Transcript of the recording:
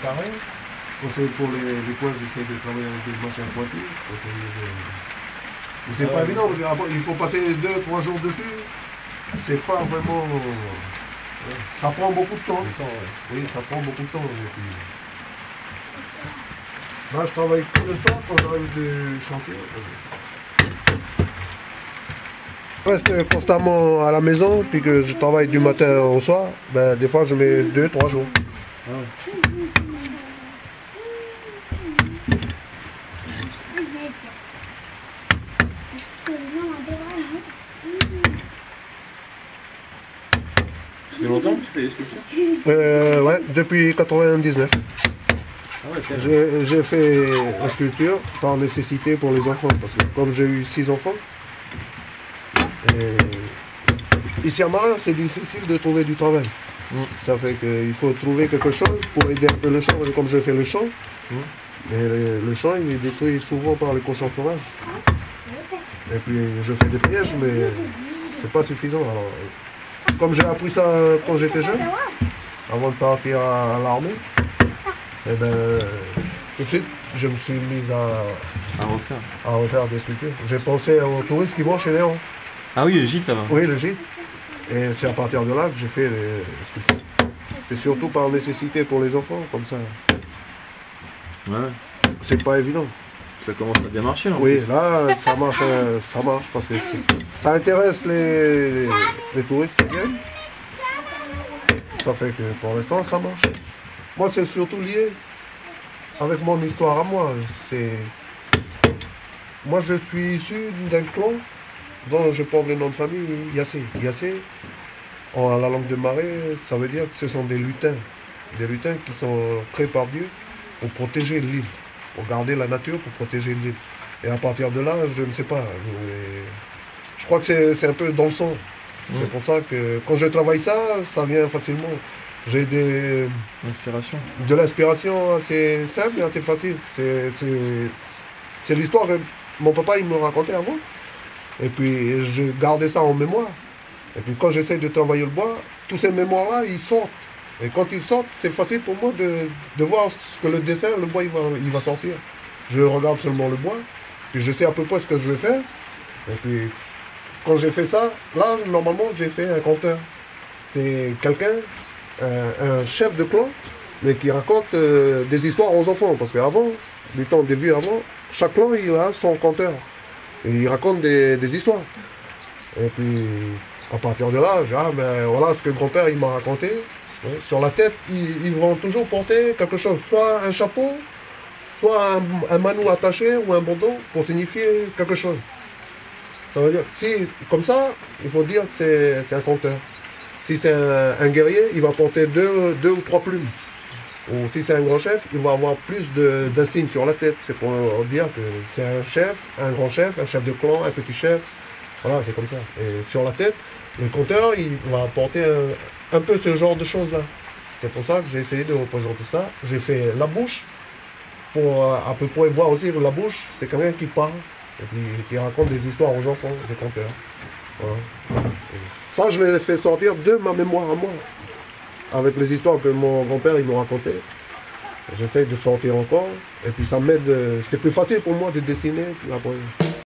carrés. Pour les coins, j'essaie de travailler avec des machins pointus. Mais c'est pas évident, parce qu'après, il faut passer 2-3 jours dessus. C'est pas vraiment. Ça prend beaucoup de temps. Oui, ça prend beaucoup de temps. Et puis... Là, je travaille tout le soir quand j'arrive du chantier. Je reste constamment à la maison, puis que je travaille du matin au soir. Ben, des fois, je mets 2-3 jours. Ah ouais. Ça fait longtemps que tu fais les sculptures? Ouais, depuis 99. Ah ouais, j'ai fait la sculpture par nécessité pour les enfants, parce que comme j'ai eu 6 enfants, ici à Marin, c'est difficile de trouver du travail. Ça fait qu'il faut trouver quelque chose pour aider un peu le champ, comme je fais le champ. Mais le champ, il est détruit souvent par les cochons sauvages. Et puis je fais des pièges, mais c'est pas suffisant. Alors, comme j'ai appris ça quand j'étais jeune, avant de partir à l'armée, et ben, tout de suite, je me suis mis à refaire des sculptures. J'ai pensé aux touristes qui vont chez Léon. Ah oui, le gîte là-bas. Oui, le gîte. Et c'est à partir de là que j'ai fait les sculptures. C'est surtout par nécessité pour les enfants, comme ça. Ouais. C'est pas évident. Ça commence à bien marcher là. Oui, là, ça marche parce que ça intéresse les touristes qui viennent. Ça fait que pour l'instant, ça marche. Moi, c'est surtout lié avec mon histoire à moi. Moi, je suis issu d'un clan dont je porte le nom de famille Yassé. Yassé, en la langue de Marais, ça veut dire que ce sont des lutins. Des lutins qui sont créés par Dieu pour protéger l'île, pour garder la nature, pour protéger l'île. Et à partir de là, je ne sais pas. Je crois que c'est un peu dans le sang. C'est pour ça que quand je travaille ça, ça vient facilement. J'ai de l'inspiration assez simple et assez facile. C'est l'histoire que mon papa il me racontait avant. Et puis je gardais ça en mémoire. Et puis quand j'essaie de travailler le bois, tous ces mémoires-là, ils sortent. Et quand ils sortent, c'est facile pour moi de voir ce que le dessin, le bois, il va sortir. Je regarde seulement le bois, puis je sais à peu près ce que je vais faire. Et puis quand j'ai fait ça, là, normalement, j'ai fait un conteur. C'est quelqu'un, un chef de clan, mais qui raconte des histoires aux enfants. Parce qu'avant, du temps des vieux avant, chaque clan, il a son conteur. Et il raconte des histoires. Et puis, à partir de là, j'ai ben voilà ce que grand-père il m'a raconté. Ouais, sur la tête, ils vont toujours porter quelque chose, soit un chapeau, soit un manou attaché ou un bandeau pour signifier quelque chose. Ça veut dire, si, comme ça, il faut dire que c'est un conteur. Si c'est un guerrier, il va porter deux ou 3 plumes. Ou si c'est un grand chef, il va avoir plus d'insignes sur la tête. C'est pour dire que c'est un chef, un grand chef, un chef de clan, un petit chef. Voilà, c'est comme ça. Et sur la tête, le conteur, il va porter un peu ce genre de choses-là. C'est pour ça que j'ai essayé de représenter ça. J'ai fait la bouche, pour à peu près voir aussi la bouche, c'est quelqu'un qui parle, et puis qui raconte des histoires aux enfants, des conteurs. Voilà. Ça, je l'ai fait sortir de ma mémoire à moi, avec les histoires que mon grand-père il me racontait. J'essaie de sortir encore, et puis ça m'aide, c'est plus facile pour moi de dessiner, puis après...